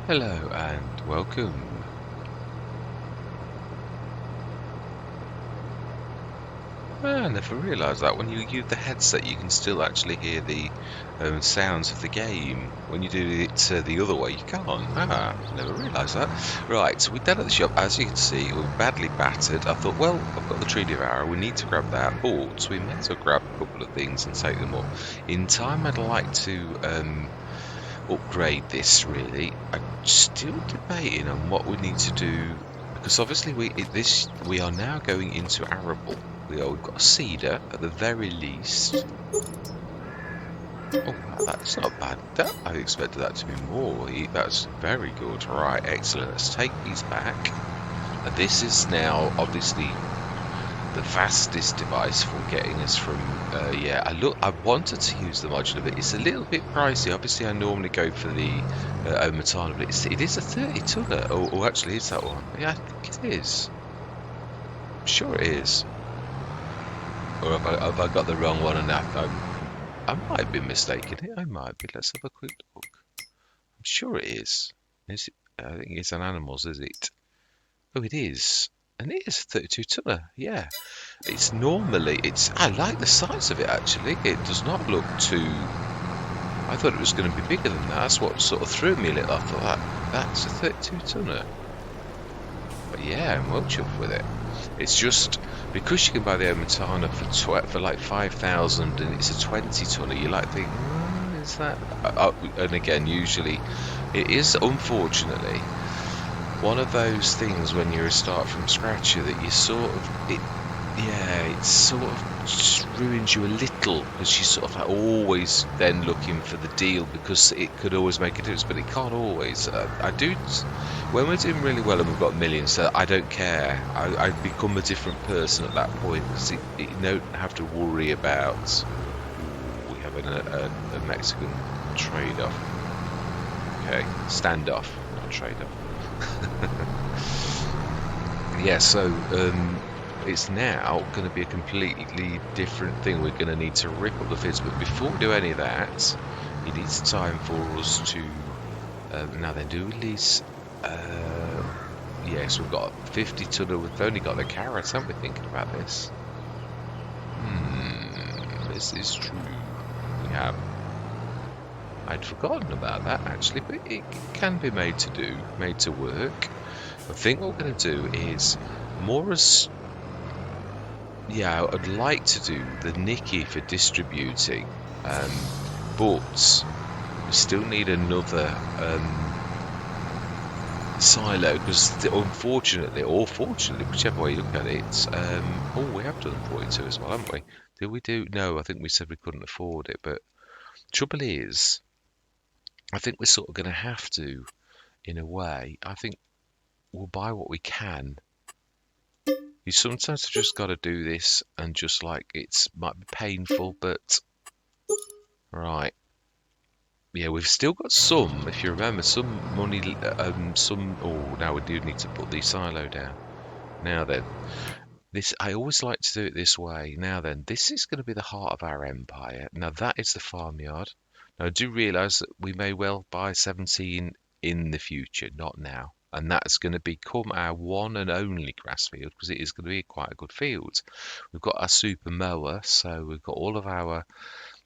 Hello and welcome. I never realised that when you use the headset you can still actually hear the sounds of the game. When you do it the other way you can't. Never realised that. Right, so we're down at the shop. As you can see, we're badly battered. I thought, well, I've got the tree devourer, we need to grab that. But we may as well grab a couple of things and take them up. In time I'd like to upgrade this really. I'm still debating on what we need to do because obviously we are now going into arable. We've got a cedar at the very least. Oh, that's not bad. I expected that to be more. That's very good. Right, excellent. Let's take these back. And this is now obviously the fastest device for getting us from yeah, I wanted to use the modular, but it's a little bit pricey. Obviously I normally go for the Omatana, but it is a 30 tonner. Or actually is that one? Yeah, I think it is. I'm sure it is. Or have I got the wrong one and I might have been mistaken. I might be. Let's have a quick look. I'm sure it is. Is it? I think it's an animals, is it? Oh, it is. And it is a 32 tonner, yeah. I like the size of it actually. It does not look too. I thought it was going to be bigger than that. That's what sort of threw me a little. I thought that's a 32 tonner. But yeah, I'm well chuffed with it. It's just because you can buy the Omatana for like 5,000 and it's a 20 tonner. You like think, is that? And again, usually it is unfortunately one of those things when you're a start from scratch that you sort of it sort of just ruins you a little because you sort of like always then looking for the deal because it could always make a difference, but it can't always. I do when we're doing really well and we've got millions, so I don't care. I become a different person at that point because you don't have to worry about. Ooh, we have a Mexican trade-off. Okay, standoff, not trade-off. Yeah, so it's now going to be a completely different thing. We're going to need to rip up the fields, but before we do any of that, it is time for us to now then do release. Yes, we've got 50 tonner. We've only got the carrots, haven't we? Thinking about this. This is true. We have. I'd forgotten about that actually, but it can be made to work. I think what we're going to do is more as yeah, I'd like to do the Nicky for distributing, but we still need another silo because unfortunately, or fortunately, whichever way you look at it, oh, we have done 42 as well, haven't we? Did we do? No, I think we said we couldn't afford it, but trouble is, I think we're sort of going to have to, in a way, I think we'll buy what we can. You sometimes just got to do this and just like might be painful, but right. Yeah, we've still got some, if you remember, some money, oh, now we do need to put the silo down. Now then, I always like to do it this way. Now then, this is going to be the heart of our empire. Now that is the farmyard. Now I do realise that we may well buy 17 in the future, not now. And that's going to become our one and only grass field because it is going to be quite a good field. We've got our super mower, so we've got all of our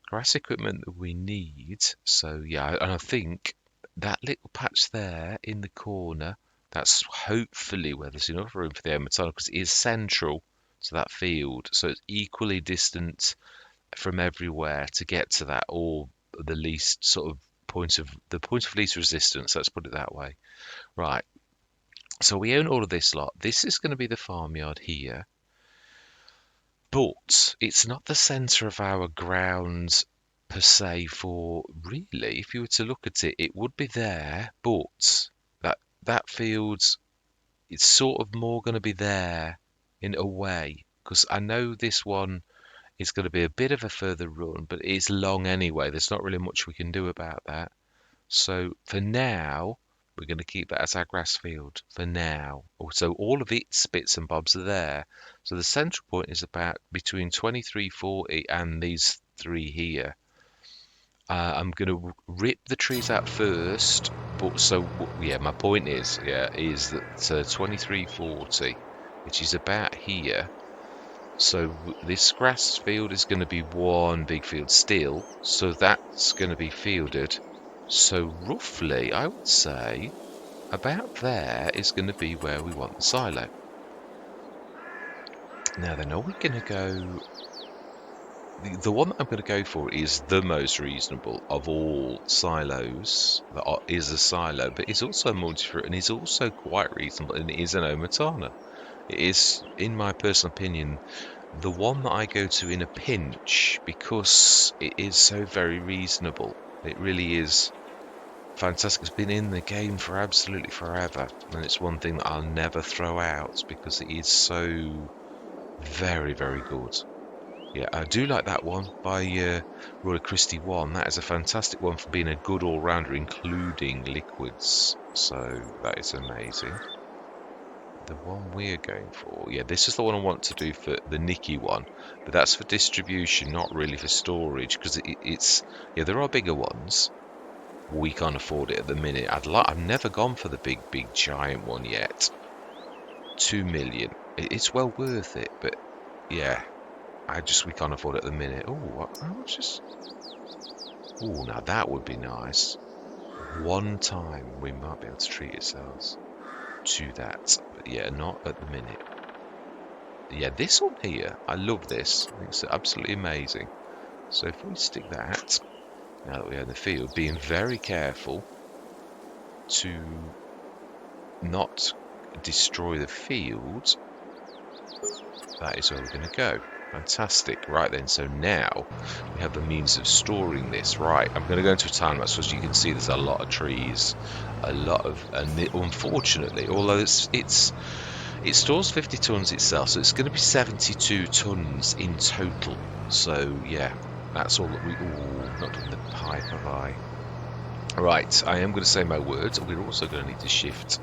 grass equipment that we need. So yeah, and I think that little patch there in the corner, that's hopefully where there's enough room for the Omatana because it is central to that field. So it's equally distant from everywhere to get to that, or the least sort of point of least resistance. Let's put it that way. Right. So we own all of this lot. This is going to be the farmyard here. But it's not the centre of our grounds per se for really, if you were to look at it, it would be there, but that field's it's sort of more going to be there in a way because I know this one is going to be a bit of a further run, but it's long anyway. There's not really much we can do about that. So for now, we're going to keep that as our grass field for now. So all of its bits and bobs are there. So the central point is about between 2340 and these three here. I'm going to rip the trees out first, but so yeah, my point is, is that 2340, which is about here. So this grass field is going to be one big field still, so that's going to be fielded. So roughly, I would say about there is going to be where we want the silo. Now then, are we going to go? The one that I'm going to go for is the most reasonable of all silos is a silo, but it's also a multi-fruit and is also quite reasonable, and it is an Omatana. It is, in my personal opinion, the one that I go to in a pinch because it is so very reasonable. It really is fantastic. It's been in the game for absolutely forever, and it's one thing that I'll never throw out because it is so very, very good. Yeah, I do like that one by Roy Christie 1. That is a fantastic one for being a good all-rounder, including liquids. So that is amazing. The one we're going for, yeah, this is the one I want to do for the Nicky one, but that's for distribution, not really for storage, because it's, yeah, there are bigger ones. We can't afford it at the minute. I've never gone for the big giant one yet. 2 million. It's well worth it, but yeah, we can't afford it at the minute. Oh, how much is? Oh, now that would be nice. One time we might be able to treat ourselves to that, but yeah, not at the minute. Yeah, this one here, I love this. I think it's absolutely amazing. So if we stick that, now that we're in the field, being very careful to not destroy the field, that is where we're going to go. Fantastic. Right then, so now we have the means of storing this. Right, I'm going to go into a time lapse because you can see there's a lot of trees, and unfortunately, although it stores 50 tons itself, so it's going to be 72 tons in total. So yeah, that's all that we. Oh, not done the pipe, have I? Right, I am going to say my words. We're also going to need to shift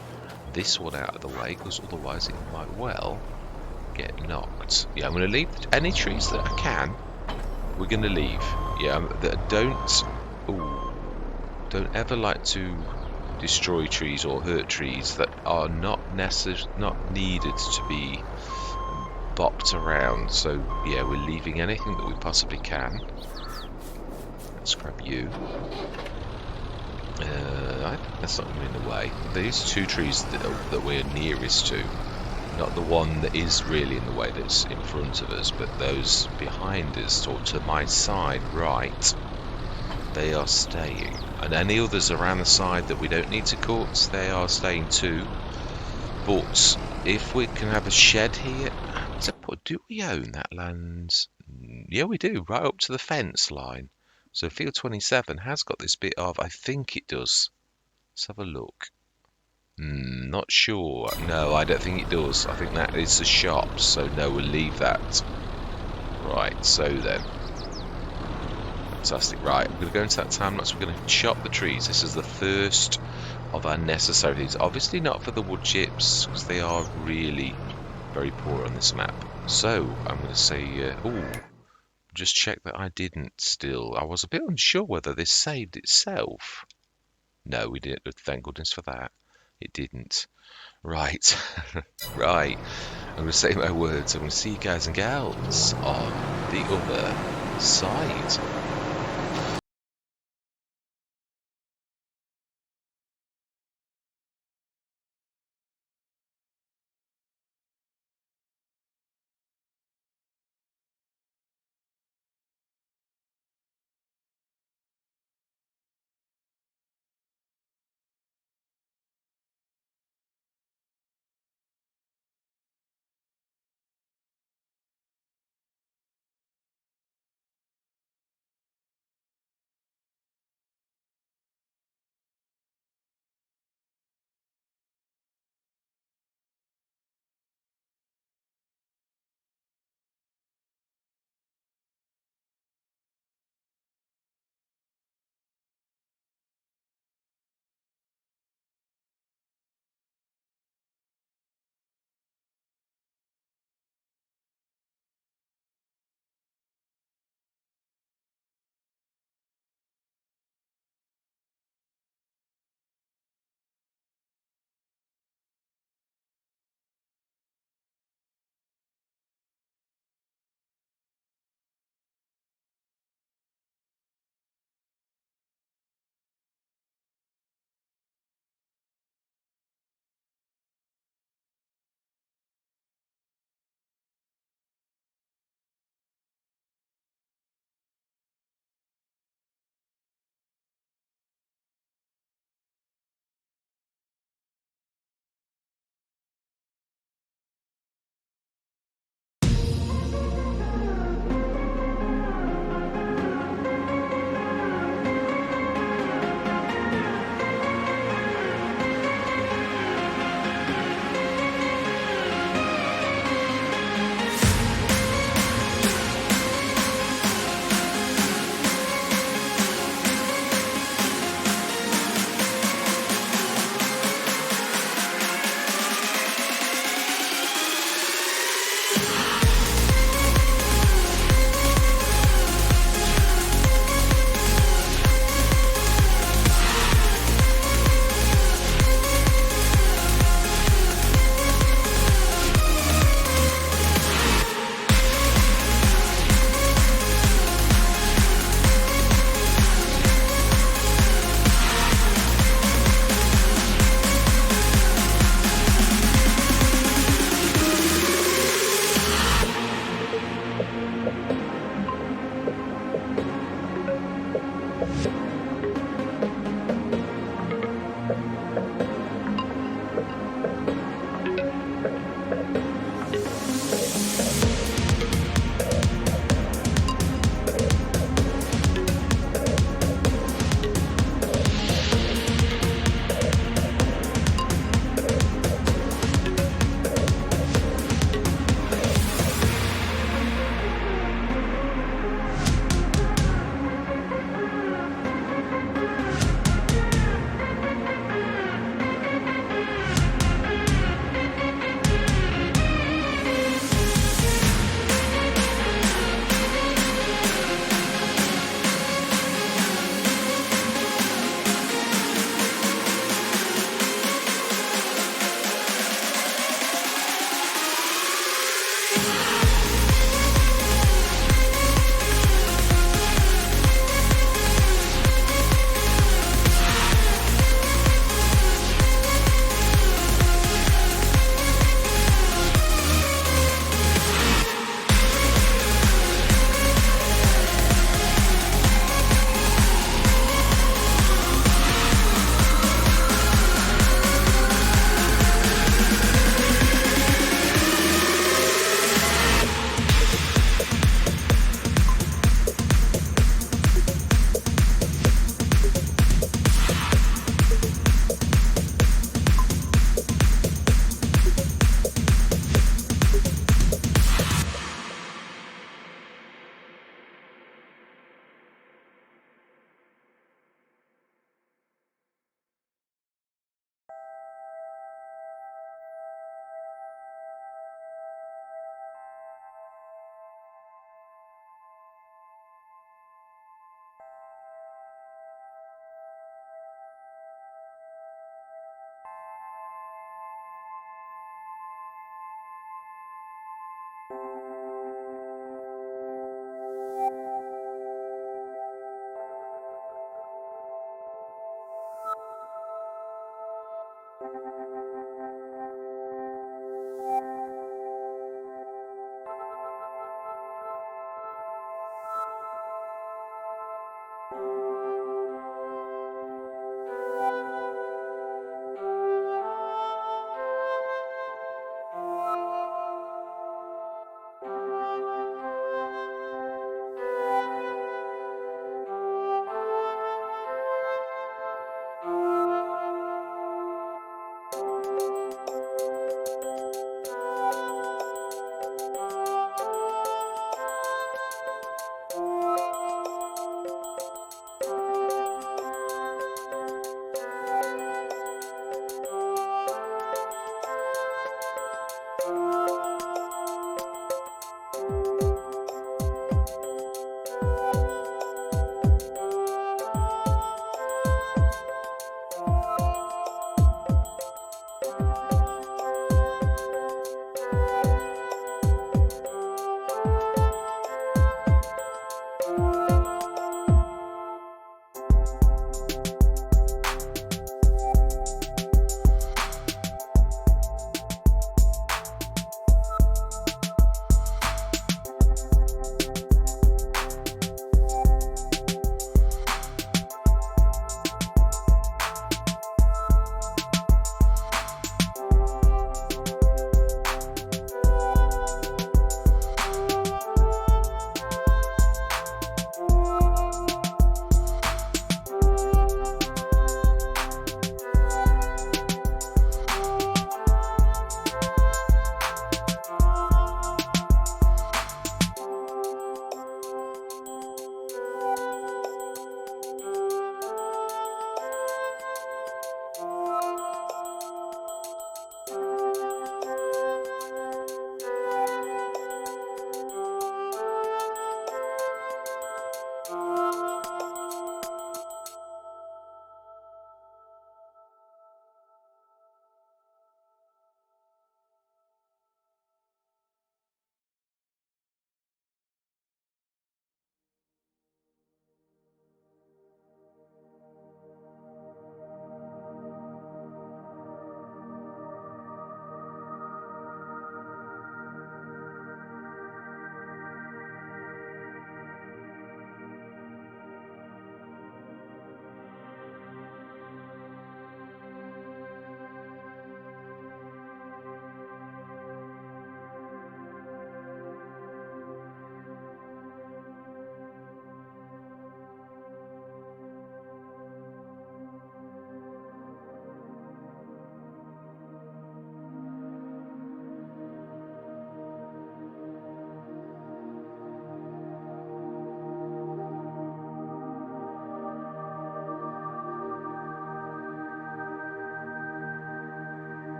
this one out of the way because otherwise it might well get knocked. Yeah, I'm going to leave any trees that I can. We're going to leave. Yeah, don't ever like to destroy trees or hurt trees that are not needed to be bopped around. So yeah, we're leaving anything that we possibly can. Let's grab you. I think that's not going to be in the way. These two trees that we're nearest to, not the one that is really in the way that's in front of us, but those behind us, or to my side right, they are staying. And any others around the side that we don't need to cut, they are staying too. But if we can have a shed here, do we own that land? Yeah, we do, right up to the fence line. So field 27 has got this bit of, I think it does. Let's have a look. Not sure. No, I don't think it does. I think that is the shop. So no, we'll leave that. Right, so then. Fantastic. Right, we're going to go into that time lapse. We're going to chop the trees. This is the first of our necessary things. Obviously not for the wood chips, because they are really very poor on this map. So I'm going to say, just check that I didn't still. I was a bit unsure whether this saved itself. No, we didn't. Thank goodness for that. It didn't. Right. Right. I'm going to say my words. I'm going to see you guys and gals on the other side.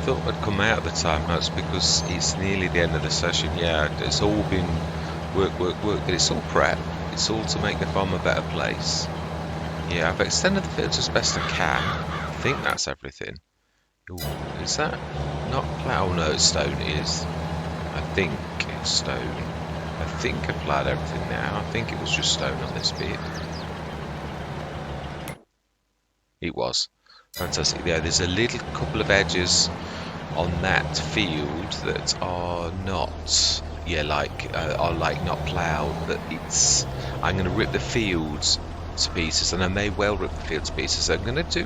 thought I'd come out of the time lapse because it's nearly the end of the session. Yeah, it's all been work, but it's all prep. It's all to make the farm a better place. Yeah, I've extended the fields as best I can. I think that's everything. Ooh, is that not plough? Oh, no, stone is. I think it's stone. I think I ploughed everything now. I think it was just stone on this bit. It was. Fantastic. Yeah, there's a little couple of edges on that field that are not, yeah, are like not ploughed. But it's. I'm going to rip the fields to pieces, and I may well rip the field to pieces. I'm going to do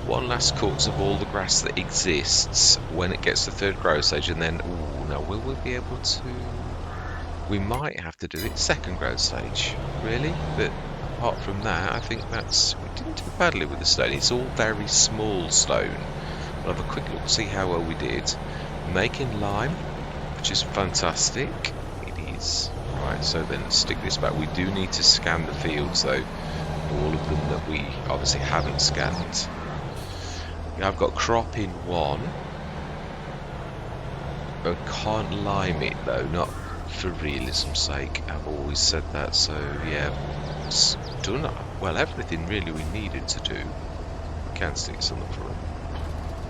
one last cut of all the grass that exists when it gets to third growth stage, and then, ooh, no, will we be able to? We might have to do it second growth stage, really. But apart from that, I think that's we didn't do badly with the stone. It's all very small stone. I'll have a quick look to see how well we did. Making lime, which is fantastic. It is. Right, so then stick this back. We do need to scan the fields though. All of them that we obviously haven't scanned. I've got crop in one. I can't lime it though, not for realism's sake. I've always said that, so yeah, it's done well everything really we needed to do. We can stick this on the front.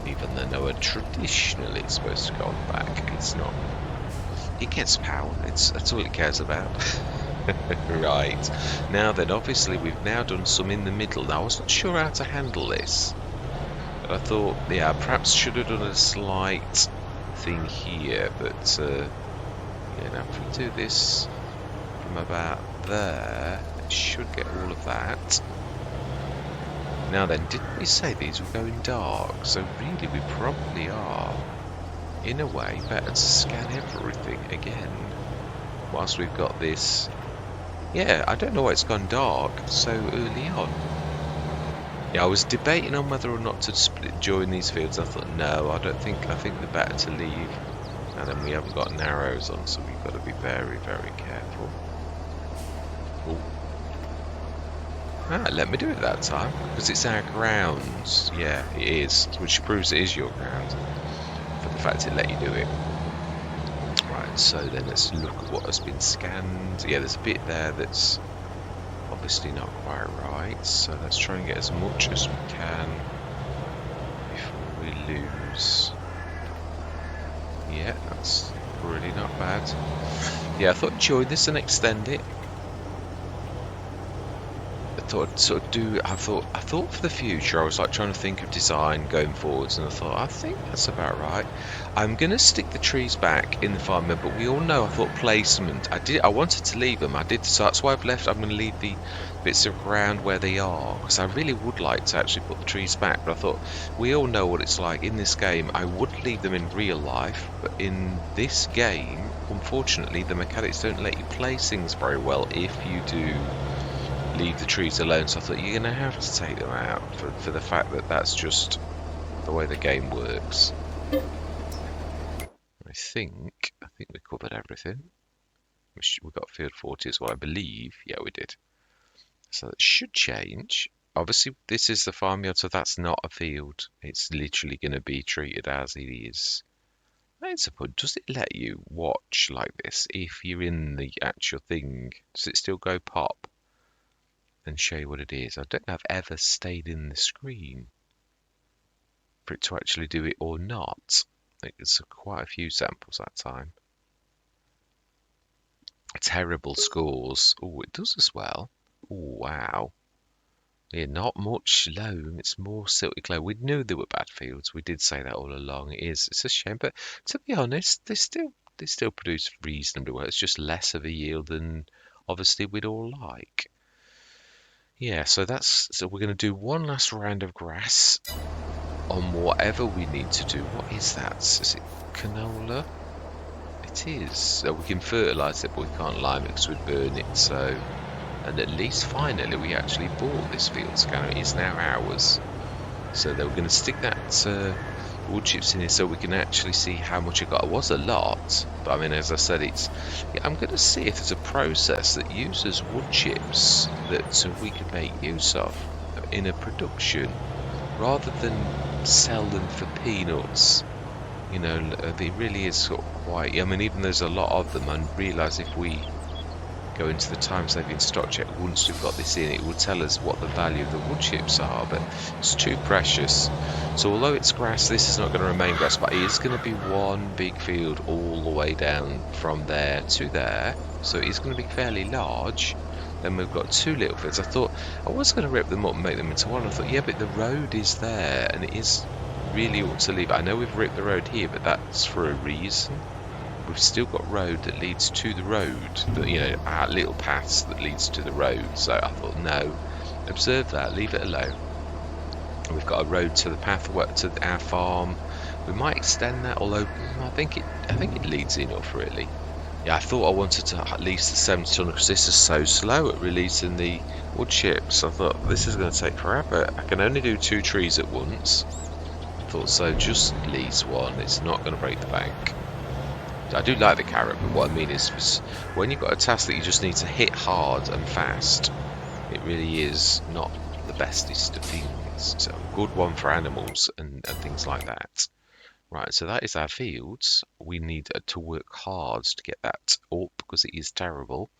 Even though Noah traditionally it's supposed to go on the back, it's not. It gets power, that's all it cares about. Right, now then obviously we've now done some in the middle. Now I was not sure how to handle this. I thought, yeah, perhaps should have done a slight thing here, but yeah, now if we do this from about there, it should get all of that. Now then, didn't we say these were going dark? So really we probably are, in a way, better to scan everything again, whilst we've got this. Yeah, I don't know why it's gone dark so early on. Yeah, I was debating on whether or not to join these fields. I thought, no, I think they're better to leave. And then we haven't got narrows on, so we've got to be very, very careful. Ooh. Ah, let me do it that time, because it's our ground. Yeah, it is, which proves it is your ground, for the fact it let you do it. Right, so then let's look at what has been scanned. Yeah, there's a bit there that's obviously not quite right, so let's try and get as much as we can before we lose. Yeah, that's really not bad. Yeah, I thought join this and extend it. I thought for the future, I was like trying to think of design going forwards, and I thought, I think that's about right. I'm going to stick the trees back in the farm, but we all know I thought placement. I wanted to leave them. I did, so that's why I've left. I'm going to leave the bits of ground where they are, because I really would like to actually put the trees back, but I thought we all know what it's like in this game. I would leave them in real life, but in this game, unfortunately, the mechanics don't let you place things very well if you do leave the trees alone, so I thought you're going to have to take them out for the fact that that's just the way the game works. I think we covered everything. We got field 40 as well, I believe. Yeah, we did. So that should change. Obviously, this is the farmyard, so that's not a field. It's literally going to be treated as it is. It's a point. Does it let you watch like this if you're in the actual thing? Does it still go pop and show you what it is? I don't know if I've ever stayed in the screen for it to actually do it or not. I think it's quite a few samples that time. Terrible scores. Oh, it does as well. Oh, wow. Yeah, not much loam. It's more silty clay. We knew there were bad fields. We did say that all along. It's a shame, but to be honest, they still produce reasonably well. It's just less of a yield than obviously we'd all like. Yeah, so we're going to do one last round of grass on whatever we need to do. What is that? Is it canola? It is. So we can fertilise it, but we can't lime it because we'd burn it. So, and at least finally we actually bought this field scanner. It is now ours. So then we're going to stick that wood chips in here so we can actually see how much it got. It was a lot, but I mean, as I said, I'm going to see if there's a process that uses wood chips that we can make use of in a production rather than sell them for peanuts You know, it really is sort of quite. I mean, even there's a lot of them, and realise if we go into the time saving stock check once we've got this in, it will tell us what the value of the wood chips are, but it's too precious. So although it's grass, this is not going to remain grass, but it is going to be one big field all the way down from there to there. So it is going to be fairly large. Then we've got two little fields. I thought I was going to rip them up and make them into one. I thought, yeah, but the road is there, and it is really ought to leave it. I know we've ripped the road here, but that's for a reason. We've still got road that leads to the road, you know, our little paths that leads to the road. So I thought, no, observe that, leave it alone. And we've got a road to the path to our farm. We might extend that, although I think it leads enough really. Yeah, I thought I wanted to at least the 70 ton because this is so slow at releasing the wood chips. I thought this is going to take forever. I can only do 2 trees at once. I thought so, just lease one. It's not going to break the bank. I do like the carrot, but what I mean is when you've got a task that you just need to hit hard and fast, it really is not the bestest of things. So a good one for animals and things like that. Right, so that is our fields. We need to work hard to get that up because it is terrible.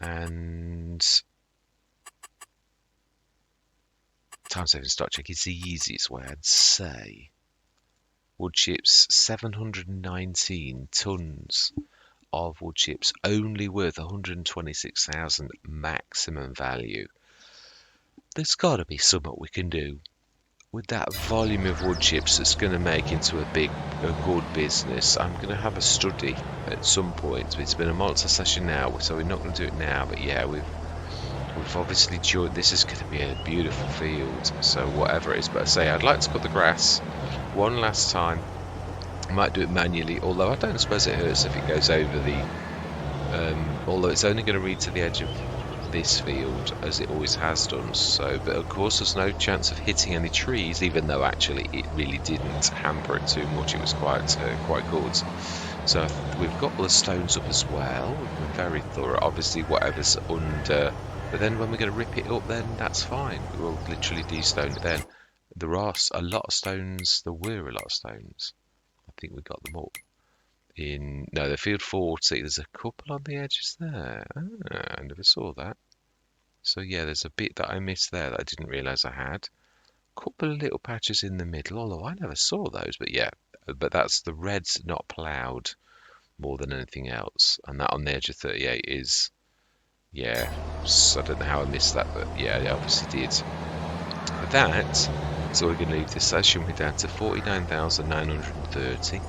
And time saving stock check is the easiest way I'd say. Wood chips, 719 tons of wood chips, only worth 126,000 maximum value. There's got to be something we can do with that volume of wood chips that's going to make into a good business. I'm going to have a study at some point. It's been a monster session now, so we're not going to do it now. But yeah, we've obviously joined. This is going to be a beautiful field. So whatever it is, but I say I'd like to cut the grass one last time. I might do it manually, although I don't suppose it hurts if it goes over the. Although it's only going to read to the edge of this field as it always has done. So, but of course there's no chance of hitting any trees, even though actually it really didn't hamper it too much. It was quite good. So we've got all the stones up as well. We're very thorough. Obviously whatever's under, but then when we're going to rip it up, then that's fine. We'll literally de-stone it then. There are a lot of stones. There were a lot of stones. I think we got them up. The field 40, there's a couple on the edges there. I never saw that. So yeah, there's a bit that I missed there that I didn't realise I had. Couple of little patches in the middle, although I never saw those. But yeah, but that's the red's not ploughed more than anything else. And that on the edge of 38 is, yeah, so I don't know how I missed that, but yeah, I obviously did. With that, so we're going to leave this session. We're down to 49,930.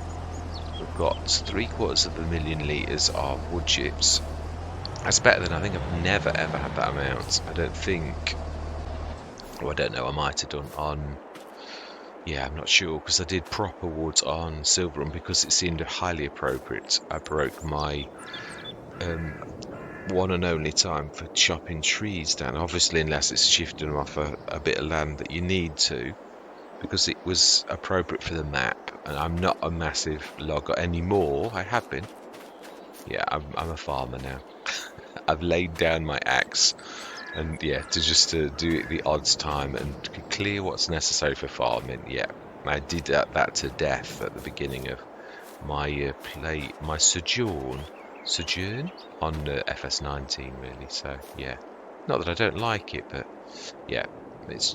We've got 750,000 litres of wood chips. That's better than I think I've never ever had that amount. I don't think. Oh, I don't know. I might have done on. Yeah, I'm not sure because I did proper wood on Silver Run because it seemed highly appropriate. I broke my one and only time for chopping trees down. Obviously, unless it's shifting them off a bit of land that you need to. Because it was appropriate for the map, and I'm not a massive logger anymore. I have been. Yeah, I'm a farmer now. I've laid down my axe, and yeah, to do it the odds time and clear what's necessary for farming. Yeah, I did that to death at the beginning of my my sojourn on FS19 really. So yeah, not that I don't like it, but yeah,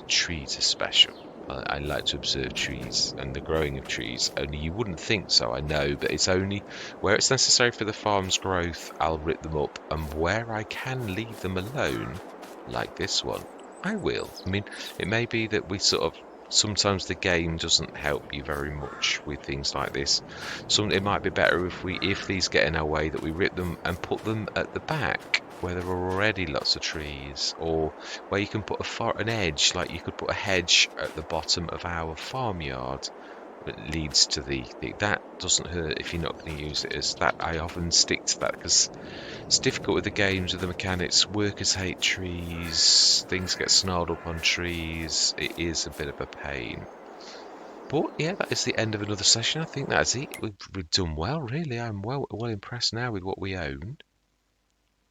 trees are special. I like to observe trees and the growing of trees, only you wouldn't think so, I know, but it's only where it's necessary for the farm's growth, I'll rip them up, and where I can leave them alone, like this one, I will. I mean, it may be that we sometimes the game doesn't help you very much with things like this. It might be better if these get in our way that we rip them and put them at the back where there are already lots of trees, or where you can put an edge, like you could put a hedge at the bottom of our farmyard that leads to the thing. That doesn't hurt if you're not going to use it as that. I often stick to that because it's difficult with the games, with the mechanics. Workers hate trees, things get snarled up on trees. It is a bit of a pain. But yeah, that is the end of another session. I think that's it. We've done well, really. I'm well impressed now with what we own.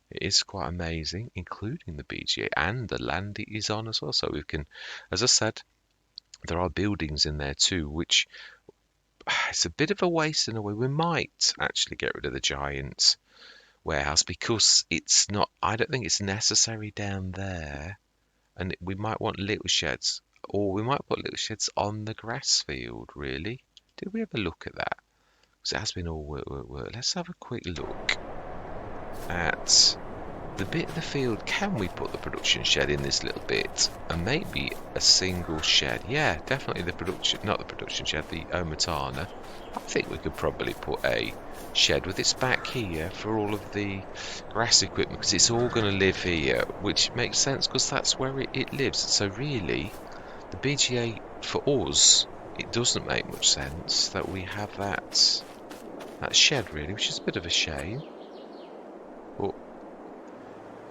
It is quite amazing, including the BGA and the land it is on as well. So we can, as I said, there are buildings in there too, which it's a bit of a waste in a way. We might actually get rid of the giant warehouse because it's not. I don't think it's necessary down there, and we might want little sheds, or we might put little sheds on the grass field. Really? Did we ever look at that? Because it has been all work, work, work. Let's have a quick look at the bit of the field. Can we put the production shed in this little bit? And maybe a single shed. Yeah, definitely the production, not the production shed, the Omatana. I think we could probably put a shed with its back here for all of the grass equipment, because it's all going to live here, which makes sense because that's where it lives. So really, the BGA for us, it doesn't make much sense that we have that shed really, which is a bit of a shame. But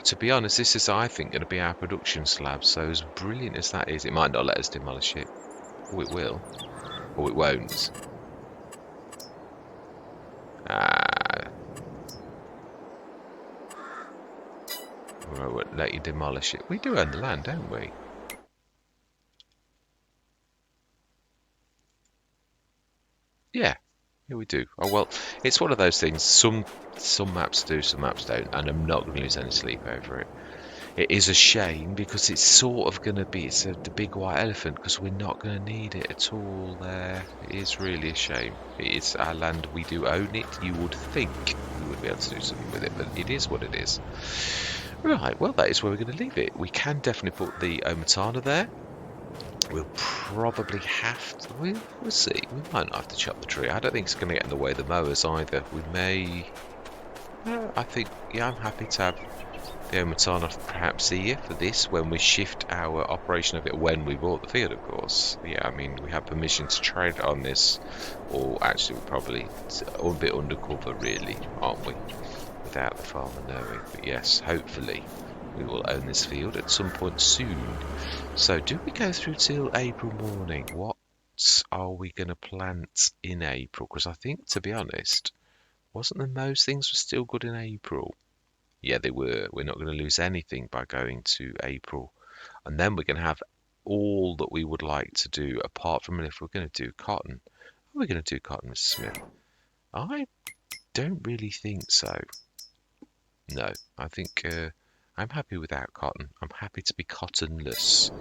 to be honest, this is, I think, going to be our production slab. So as brilliant as that is, it might not let us demolish it. Or it will. Or it won't. We won't let you demolish it. We do own the land, don't we? Yeah. Yeah, we do. Oh, well, it's one of those things. Some maps do, some maps don't. And I'm not going to lose any sleep over it. It is a shame because it's sort of going to be, the big white elephant, because we're not going to need it at all there. It is really a shame. It is our land, we do own it. You would think we would be able to do something with it, but it is what it is. Right, well, that is where we're going to leave it. We can definitely put the Omatana there. We'll probably have to, we'll see. We might not have to chop the tree. I don't think it's going to get in the way of the mowers either. We may, I think, yeah, I'm happy to have the Omatana perhaps here for this when we shift our operation of it, when we bought the field, of course. Yeah, I mean, we have permission to trade on this, or actually we're probably a bit undercover really, aren't we, without the farmer knowing. But yes, hopefully we will own this field at some point soon. So do we go through till April morning? What are we going to plant in April? Because I think, to be honest, wasn't the most things were still good in April? Yeah, they were. We're not going to lose anything by going to April. And then we're going to have all that we would like to do, apart from if we're going to do cotton. Are we going to do cotton, Mr. Smith? I don't really think so. No, I think I'm happy without cotton. I'm happy to be cottonless.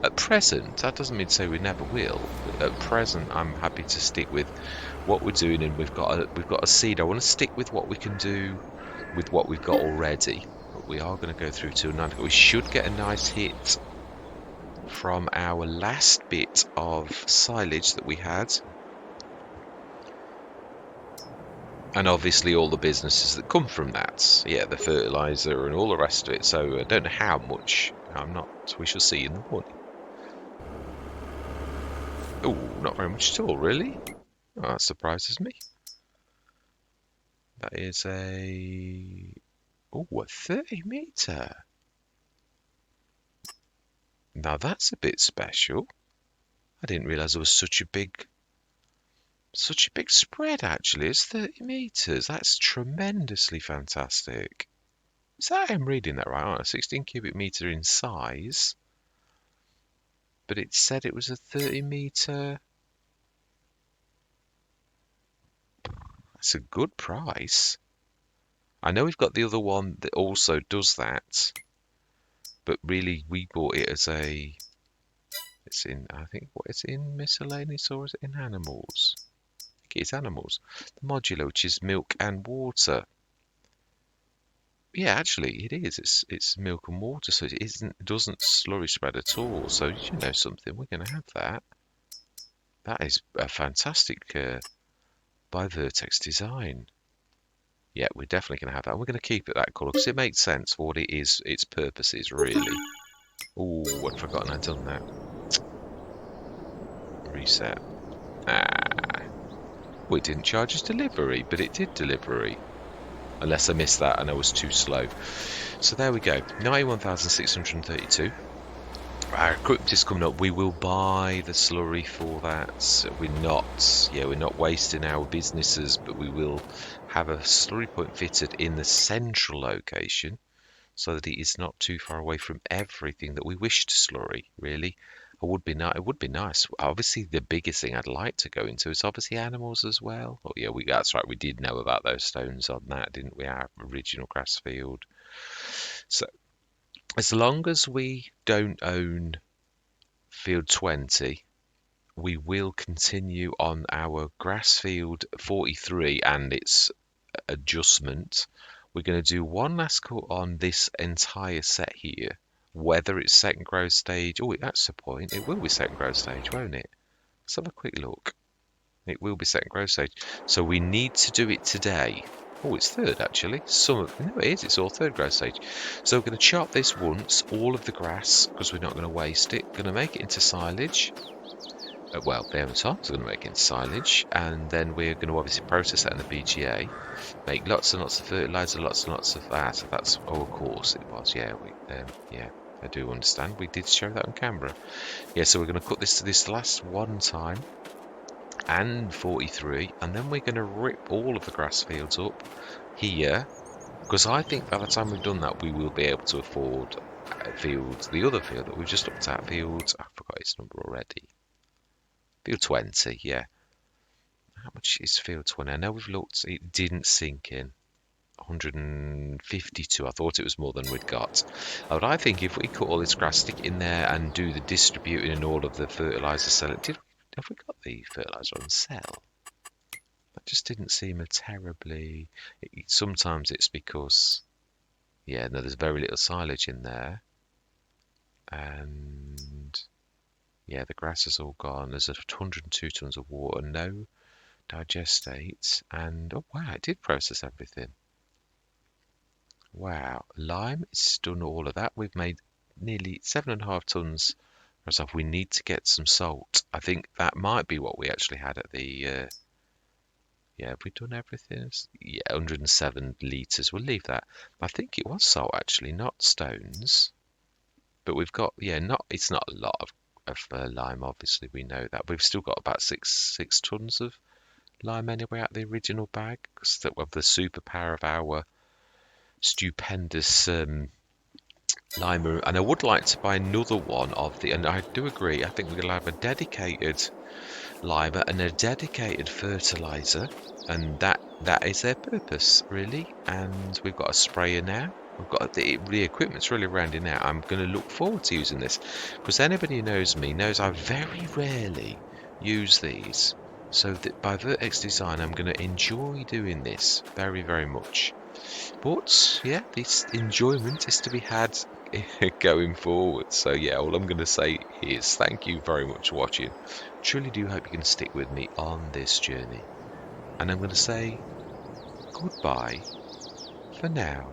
At present, that doesn't mean to say we never will. But at present, I'm happy to stick with what we're doing, and we've got a seed. I want to stick with what we can do with what we've got already. But we are going to go through till 9. We should get a nice hit from our last bit of silage that we had. And obviously all the businesses that come from that. Yeah, the fertiliser and all the rest of it. So I don't know how much. We shall see in the morning. Oh, not very much at all, really. Oh, that surprises me. That is a 30 metre. Now that's a bit special. I didn't realise there was such a big spread. Actually, it's 30 metres. That's tremendously fantastic. Is that, I'm reading that right? 16 cubic metre in size, but it said it was a 30 metre. That's a good price. I know we've got the other one that also does that, but really we bought it as a, it's in, I think, what is it in miscellaneous, or is it in animals? I think it's animals. The modular, which is milk and water. Yeah, actually it is. It's milk and water, so it doesn't slurry spread at all. So you know something, we're going to have that. That is a fantastic by Vertex design. Yeah, we're definitely going to have that. We're going to keep it that colour because it makes sense for what it is, its purposes, really. Oh, I'd forgotten I'd done that. Reset. Well, it didn't charge us delivery, but it did delivery. Unless I missed that and I was too slow. So there we go. 91,632. Our equipment is coming up. We will buy the slurry for that. We're not wasting our businesses, but we will have a slurry point fitted in the central location so that it is not too far away from everything that we wish to slurry, really. It would be nice. Obviously, the biggest thing I'd like to go into is obviously animals as well. Oh yeah, that's right. We did know about those stones on that, didn't we? Our original grass field. So as long as we don't own field 20, we will continue on our grass field 43 and its adjustment. We're going to do one last cut on this entire set here. Whether it's second growth stage, oh, that's the point. It will be second growth stage, won't it? Let's have a quick look. It will be second growth stage. So we need to do it today. Oh, it's third actually. No, it is. It's all third growth stage. So we're going to chop this once, all of the grass, because we're not going to waste it. Going to make it into silage. Well, the times are going to make it into silage, and then we're going to obviously process that in the BGA. Make lots and lots of fertilizer, lots and lots of that. So that's, oh, of course it was. Yeah, yeah, I do understand. We did show that on camera. Yeah, so we're going to cut this to this last one time. And 43, and then we're going to rip all of the grass fields up here, because I think by the time we've done that we will be able to afford fields, the other field that we've just looked at, fields, I forgot its number already, field 20, yeah. How much is field 20? I know we've looked, it didn't sink in. 152. I thought it was more than we'd got. But I think if we cut all this grass, stick it in there and do the distributing and all of the fertilizer selling, have we got the fertilizer on sale? That just didn't seem a terribly... Sometimes it's because, yeah, no, there's very little silage in there. And, yeah, the grass is all gone. There's 102 tons of water, no digestate. And, oh, wow, it did process everything. Wow, lime, it's done all of that. We've made nearly 7.5 tons of stuff. We need to get some salt. I think that might be what we actually had at the... Yeah, have we done everything? Yeah, 107 litres. We'll leave that. I think it was salt, actually, not stones. But we've got, yeah, it's not a lot of lime, obviously, we know that. We've still got about six tons of lime anyway out the original bag. Because of the superpower of our stupendous limer. And I would like to buy another one of the, and I do agree, I think we're going to have a dedicated limer and a dedicated fertilizer, and that is their purpose really. And we've got a sprayer now, we've got the equipment's really rounding now. I'm going to look forward to using this, because anybody who knows me knows I very rarely use these, so that by Vertex Design I'm going to enjoy doing this very, very much. But yeah, this enjoyment is to be had going forward. So yeah, all I'm going to say is thank you very much for watching. Truly do hope you can stick with me on this journey. And I'm going to say goodbye for now.